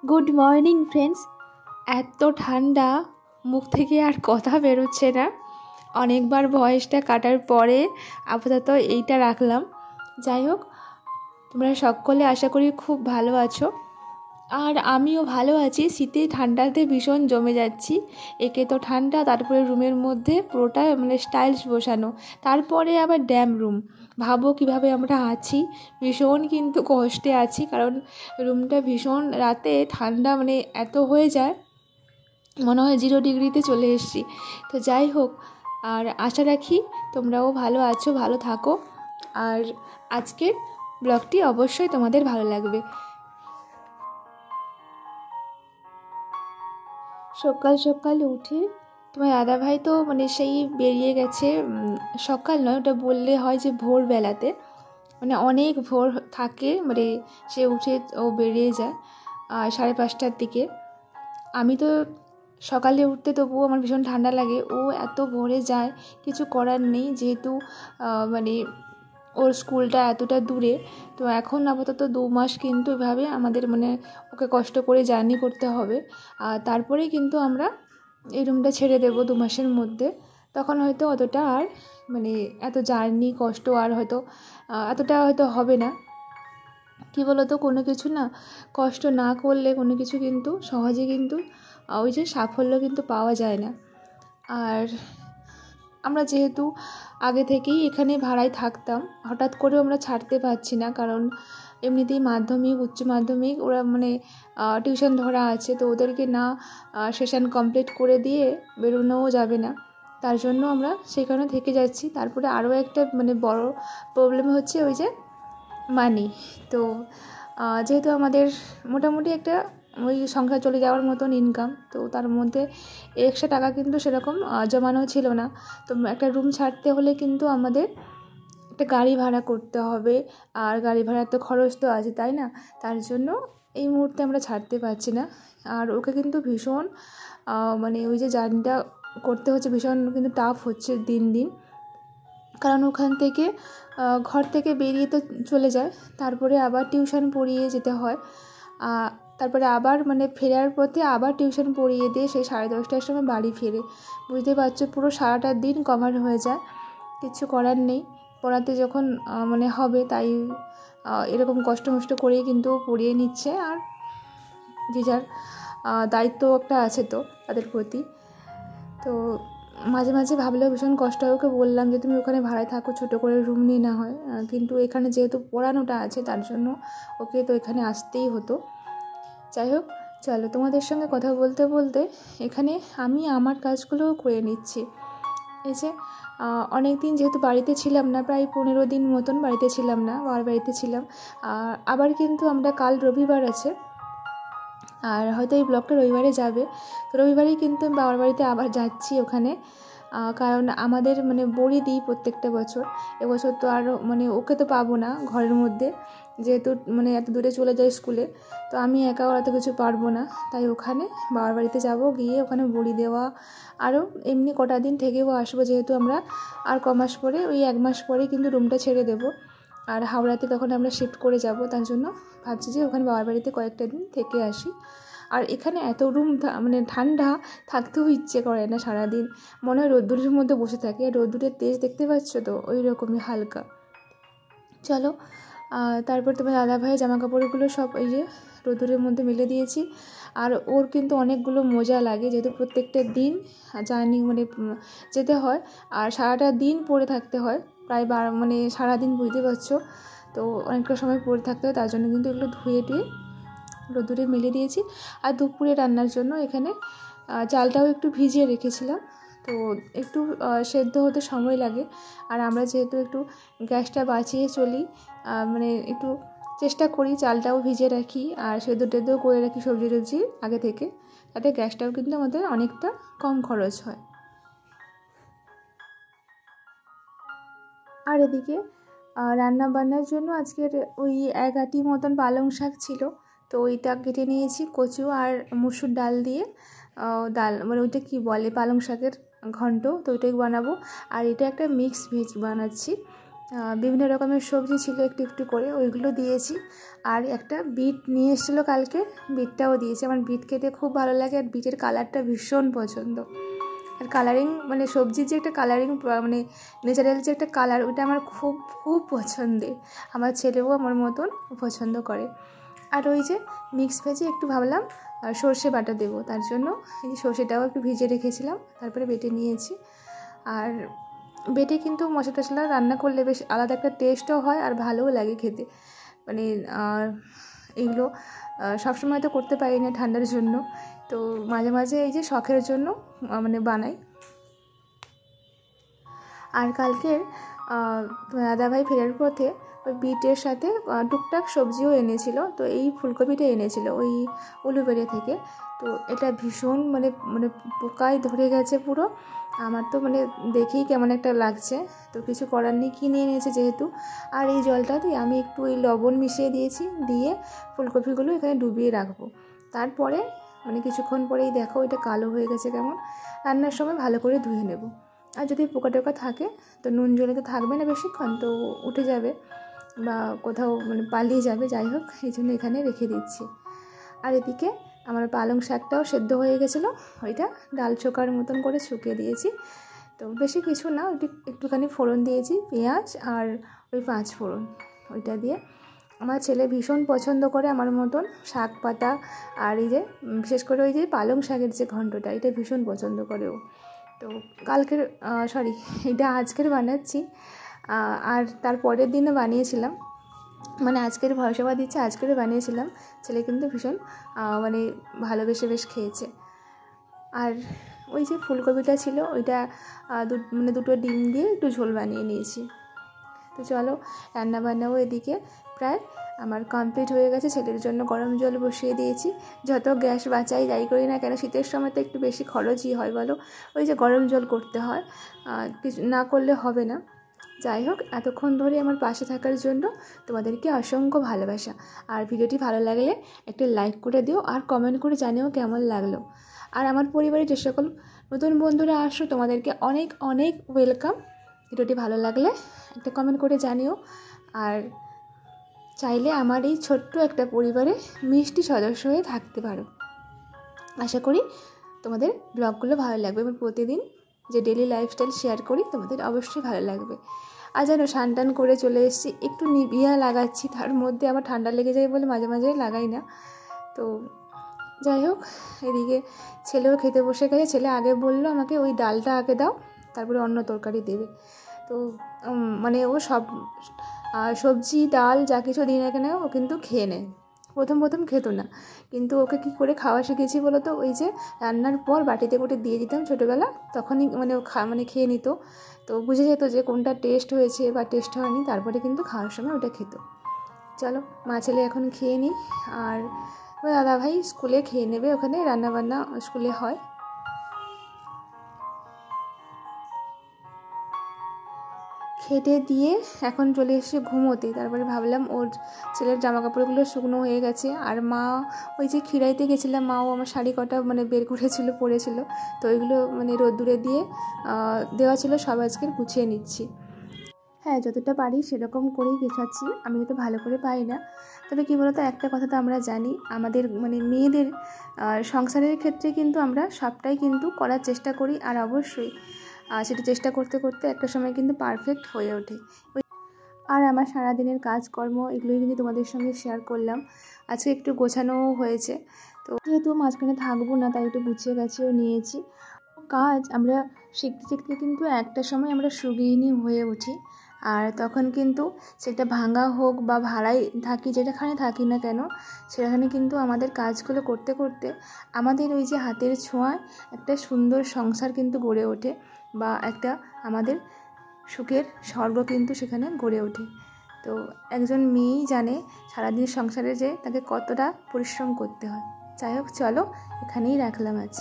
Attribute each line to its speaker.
Speaker 1: Good morning friends. এত ঠান্ডা, মুখ থেকে আর কথা বেরোচ্ছে না। অনেকবার ভয়েসটা কাটার পরে আপাতত এইটা রাখলাম। যাই হোক, তোমরা সকলে আশা করি খুব ভালো আছো, আর আমিও ভালো আছি। শীতে ঠান্ডাতে ভীষণ জমে যাচ্ছি। একে তো ঠান্ডা, তারপরে রুমের মধ্যে পুরোটা স্টাইলস বসানো, তারপরে আবার ড্যাম রুম। ভাবো কিভাবে আমরা আছি, ভীষণ কিন্তু কষ্টে আছি, কারণ রুমটা ভীষণ রাতে ঠান্ডা এত হয়ে যায়, মনে হয় 0 ডিগ্রিতে চলে এসেছি। তো যাই হোক, আর আশা রাখি তোমরাও ভালো আছো, ভালো থাকো। আর আজকের ব্লগটি অবশ্যই তোমাদের ভালো লাগবে। সকাল সকাল উঠে তোমার দাদাভাই তো সেই বেরিয়ে গেছে। সকাল নয়, ওটা বললে হয় যে ভোরবেলাতে, অনেক ভোর থাকে, সে উঠে ও বেরিয়ে যায় 5:30টার দিকে। আমি তো সকালে উঠতে তবুও আমার ভীষণ ঠান্ডা লাগে। ও এত ভোরে যায়, কিছু করার নেই, যেহেতু ওর স্কুলটা এতটা দূরে। তো এখন আপাতত 2 মাস কিন্তু এভাবে আমাদের ওকে কষ্ট করে জার্নি করতে হবে। আর তারপরেই কিন্তু আমরা এই রুমটা ছেড়ে দেবো 2 মাসের মধ্যে। তখন হয়তো অতটা আর এত জার্নি কষ্ট আর হয়তো এতটা হয়তো হবে না। কী বলো তো, কোনো কিছু না কষ্ট না করলে কোনো কিছু কিন্তু সহজে কিন্তু ওই যে সাফল্য কিন্তু পাওয়া যায় না। আর আমরা যেহেতু আগে থেকেই এখানে ভাড়ায় থাকতাম, হঠাৎ করেও আমরা ছাড়তে পারছি না, কারণ এমনিতেই মাধ্যমিক উচ্চ মাধ্যমিক ওরা টিউশন ধরা আছে। তো ওদেরকে না সেশন কমপ্লিট করে দিয়ে বেরোনোও যাবে না, তার জন্য আমরা সেখানে থেকে যাচ্ছি। তারপরে আরও একটা বড় প্রবলেম হচ্ছে ওই যে মানি। তো যেহেতু আমাদের মোটামুটি একটা ওই সংসার চলে যাওয়ার মতন ইনকাম, তো তার মধ্যে এক্সট্রা টাকা কিন্তু সেরকম জমানো ছিল না। তো একটা রুম ছাড়তে হলে কিন্তু আমাদের একটা গাড়ি ভাড়া করতে হবে, আর গাড়ি ভাড়ার তো খরচ তো আছে, তাই না? তার জন্য এই মুহূর্তে আমরা ছাড়তে পারছি না। আর ওকে কিন্তু ভীষণ ওই যে জার্নিটা করতে হচ্ছে, ভীষণ কিন্তু টাফ হচ্ছে দিন দিন, কারণ ওখান থেকে ঘর থেকে বেরিয়ে তো চলে যায়, তারপরে আবার টিউশন পড়িয়ে যেতে হয়। তারপরে আবার ফেরার পথে আবার টিউশন পড়িয়ে দিয়ে সেই 10:30টার সময় বাড়ি ফেরে। বুঝতে পারছো, পুরো সারাটা দিন কভার হয়ে যায়। কিছু করার নেই, পড়াতে যখন হবে, তাই এরকম কষ্ট মষ্ট করেই কিন্তু পড়িয়ে নিচ্ছে। আর যে যার দায়িত্ব একটা আছে তো তাদের প্রতি। তো মাঝে মাঝে ভাবলেও ভীষণ কষ্ট হয়। ওকে বললাম যে তুমি ওখানে ভাড়ায় থাকো, ছোটো করে রুম নিয়ে না হয়, কিন্তু এখানে যেহেতু পড়ানোটা আছে তার জন্য ওকে তো এখানে আসতেই হতো। যাই হোক, চলো তোমাদের সঙ্গে কথা বলতে বলতে এখানে আমি আমার কাজগুলোও করে নিচ্ছি। এই যে অনেক দিন যেহেতু বাড়িতে ছিলাম না, প্রায় 15 দিন মতন বাড়িতে ছিলাম না, বাবার বাড়িতে ছিলাম। আবার কিন্তু আমরা কাল রবিবার আছে, আর হয়তো এই ব্লগটা রবিবারে যাবে। তো রবিবারেই কিন্তু আমি বাবার বাড়িতে আবার যাচ্ছি ওখানে, কারণ আমাদের বড়ি দিই প্রত্যেকটা বছর। এবছর তো আর ওকে তো পাবো না ঘরের মধ্যে, যেহেতু এত দূরে চলে যায় স্কুলে। তো আমি একা এত কিছু পারবো না, তাই ওখানে বাবার বাড়িতে যাব, গিয়ে ওখানে বড়ি দেওয়া, আরও এমনি কটা দিন থেকেও আসবো, যেহেতু আমরা আর কমাস পরে ওই 1 মাস পরে কিন্তু রুমটা ছেড়ে দেবো, আর হাওড়াতে তখন আমরা শিফট করে যাব। তার জন্য ভাবছি যে ওখানে বাবার বাড়িতে কয়েকটা দিন থেকে আসি। আর এখানে এত রুম ঠান্ডা, থাকতেও ইচ্ছে করে না সারাদিন, মনে হয় রোদ্দুরের মধ্যে বসে থাকে। রোদ্দুরের তেজ দেখতে পাচ্ছ তো, ওই রকমই হালকা। চলো, তারপর তোমার দাদাভাইয়ের জামা কাপড়গুলো সব এই যে রোদ্দুরের মধ্যে মেলে দিয়েছি। আর ওর কিন্তু অনেকগুলো মোজা লাগে, যেহেতু প্রত্যেকটা দিন জার্নি যেতে হয়, আর সারাটা দিন পরে থাকতে হয়, প্রায় সারাদিন, বুঝতে পারছো। তো অনেকটা সময় পরে থাকতে হয়, তার জন্য কিন্তু এগুলো ধুয়ে টুয়ে রোদ্দুরে মেলে দিয়েছি। আর দুপুরে রান্নার জন্য এখানে চালটাও একটু ভিজিয়ে রেখেছিলাম, তো একটু সেদ্ধ হতে সময় লাগে। আর আমরা যেহেতু একটু গ্যাসটা বাঁচিয়ে চলি, একটু চেষ্টা করি চালটাও ভিজিয়ে রাখি, আর সেদ্ধ টেদ্ধও করে রাখি সবজি টবজি আগে থেকে, তাতে গ্যাসটাও কিন্তু আমাদের অনেকটা কম খরচ হয়। আর এদিকে রান্না বান্নার জন্য আজকের ওই 1 আঁটি মতন পালং শাক ছিল, তো ওইটা কেটে নিয়েছি, কচু আর মুসুর ডাল দিয়ে ডাল ওইটা কী বলে, পালং শাকের ঘন্ট, তো ওইটাই বানাবো। আর এটা একটা মিক্স ভেজ বানাচ্ছি, বিভিন্ন রকমের সবজি ছিল একটু একটু করে, ওইগুলো দিয়েছি। আর একটা বিট নিয়ে এসেছিলো কালকে, বিটটাও দিয়েছি। আমার বিট খেতে খুব ভালো লাগে, আর বিটের কালারটা ভীষণ পছন্দ। আর কালারিং মানে সবজির যে একটা কালারিং মানে ন্যাচারাল যে একটা কালার, ওটা আমার খুব খুব পছন্দের। আমার ছেলেও আমার মতন পছন্দ করে। আর ওই যে মিক্স ভেজে একটু ভাবলাম সর্ষে বাটা দেবো, তার জন্য এই সর্ষেটাও একটু ভিজে রেখেছিলাম, তারপরে বেটে নিয়েছি। আর বেটে কিন্তু মশলা টশলা রান্না করলে বেশ আলাদা একটা টেস্টও হয় আর ভালোও লাগে খেতে। মানে এগুলো সবসময় তো করতে পারি না ঠান্ডার জন্য, তো মাঝে মাঝে এই যে শখের জন্য মানে বানাই। আর কালকের দাদাভাই ফেরার পথে ওই বিটের সাথে টুকটাক সবজিও এনেছিল। তো এই ফুলকপিটা এনেছিল ওই উলুবেড়িয়া থেকে। তো এটা ভীষণ মানে মানে পোকায় ধরে গেছে পুরো। আমার তো মানে দেখেই কেমন একটা লাগছে, তো কিছু করার নেই, কিনে এনেছে যেহেতু। আর এই জলটাতে আমি একটু ওই লবণ মিশিয়ে দিয়েছি, দিয়ে ফুলকপিগুলো এখানে ডুবিয়ে রাখবো। তারপরে মানে কিছুক্ষণ পরেই দেখো এটা কালো হয়ে গেছে কেমন। রান্নার সময় ভালো করে ধুয়ে নেব। আর যদি পোকা টোকা থাকে তো নুন জলে তো থাকবে না বেশিক্ষণ, তো উঠে যাবে বা কোথাও মানে পালিয়ে যাবে, যাই হোক এই জন্য এখানে রেখে দিচ্ছি। আর এদিকে আমার পালং শাকটাও সেদ্ধ হয়ে গেছিলো, ওইটা ডাল চোকার মতন করে শুকিয়ে দিয়েছি। তো বেশি কিছু না, একটুখানি ফোড়ন দিয়েছি, পেঁয়াজ আর ওই 5 ফোড়ন, ওইটা দিয়ে। আমার ছেলে ভীষণ পছন্দ করে আমার মতন শাক পাতা, আর এই যে বিশেষ করে ওই যে পালং শাকের যে ঘন্টটা, এটা ভীষণ পছন্দ করে ও। তো কালকের এটা আজকের বানাচ্ছি, আর তার পরের দিনও বানিয়েছিলাম, মানে আজকের ভরসাবাদ দিচ্ছে আজকের বানিয়েছিলাম। ছেলে কিন্তু ভীষণ মানে ভালোবেসে বেশ খেয়েছে। আর ওই যে ফুলকপিটা ছিল ওইটা মানে দুটো ডিম দিয়ে একটু ঝোল বানিয়ে নিয়েছি। তো চলো রান্নাবান্নাও এদিকে প্রায় আমার কমপ্লিট হয়ে গেছে। ছেলের জন্য গরম জল বসিয়ে দিয়েছি। যত গ্যাস বাঁচাই যাই করি না কেন, শীতের সময় তো একটু বেশি খরচই হয় বলো, ওই যে গরম জল করতে হয়, কিছু না করলে হবে না। যাই হোক, এতক্ষণ ধরে আমার পাশে থাকার জন্য তোমাদেরকে অসংখ্য ভালোবাসা। আর ভিডিওটি ভালো লাগলে একটা লাইক করে দিও, আর কমেন্ট করে জানিও কেমন লাগলো। আর আমার পরিবারে যে সকল নতুন বন্ধুরা আসো তোমাদেরকে অনেক অনেক ওয়েলকাম। ভিডিওটি ভালো লাগলে একটা কমেন্ট করে জানিও। আর চাইলে আমার এই ছোট্ট একটা পরিবারে মিষ্টি সদস্য হয়ে থাকতে পারো। আশা করি তোমাদের ব্লগগুলো ভালো লাগবে, এবং প্রতিদিন যে ডেলি লাইফস্টাইল শেয়ার করি তোমাদের অবশ্যই ভালো লাগবে। আর যেন স্নান করে চলে এসেছি, একটু নিভিয়া লাগাচ্ছি, তার মধ্যে আমার ঠান্ডা লেগে যায় বলে মাঝে মাঝে লাগাই না। তো যাই হোক, এদিকে ছেলেও খেতে বসে গেছে। ছেলে আগে বললো আমাকে ওই ডালটা আগে দাও, তারপরে অন্য তরকারি দেবে। তো মানে ও সব সবজি ডাল যা কিছু দিই না কেন ও কিন্তু খেয়ে নেয়। প্রথম খেত না, কিন্তু ওকে কী করে খাওয়া শিখেছি বলো তো, ওই যে রান্নার পর বাটিতে করে দিয়ে দিতাম ছোটোবেলা, তখনই মানে ও খেয়ে নিত। তো বুঝে যেত যে কোনটা টেস্ট হয়েছে বা টেস্ট হয়নি, তারপরে কিন্তু খাওয়ার সময় ওটা খেত। চলো মা ছেলে এখন খেয়ে নিই। আর দাদাভাই স্কুলে খেয়ে নেবে, ওখানে রান্নাবান্না স্কুলে হয়। খেতে দিয়ে এখন চলে এসে ঘুমোতে। তারপরে ভাবলাম ওর ছেলের জামা কাপড়গুলো শুকনো হয়ে গেছে। আর মা ওই যে খিরাইতে গেছিলাম, মাও আমার শাড়ি কটা মানে বের করেছিল, পরেছিল, তো ওইগুলো মানে রোদ্দুরে দিয়ে দেওয়া ছিল, সব আজকে গুছিয়ে নিচ্ছি। হ্যাঁ, যতটা পারি সেরকম করেই গোছাচ্ছি, আমি তো ভালো করে পাই না। তবে কী বলতো, একটা কথা তো আমরা জানি, আমাদের মানে মেয়েদের সংসারের ক্ষেত্রে কিন্তু আমরা সবটাই কিন্তু করার চেষ্টা করি, আর অবশ্যই সেটা চেষ্টা করতে করতে একটা সময় কিন্তু পারফেক্ট হয়ে ওঠে। আর আমার সারাদিনের কাজকর্ম এগুলোই কিন্তু তোমাদের সঙ্গে শেয়ার করলাম। আজকে একটু গোছানোও হয়েছে, তো যেহেতু মাঝখানে থাকবো না তাই একটু গুছিয়ে গেছেও নিয়েছি। কাজ আমরা শিখতে শিখতে কিন্তু একটা সময় আমরা সুগৃহিণী হয়ে উঠি, আর তখন কিন্তু সেটা ভাঙা হোক বা ভাড়ায় থাকি, যেটাখানে থাকি না কেন, সেখানে কিন্তু আমাদের কাজগুলো করতে করতে আমাদের ওই যে হাতের ছোঁয়ায় একটা সুন্দর সংসার কিন্তু গড়ে ওঠে, বা একটা আমাদের সুখের স্বর্গ কিন্তু সেখানে গড়ে ওঠে। তো একজন মেয়েই জানে সারাদিন সংসারে যে তাকে কতটা পরিশ্রম করতে হয়। যাই হোক, চলো এখানেই রাখলাম আজ।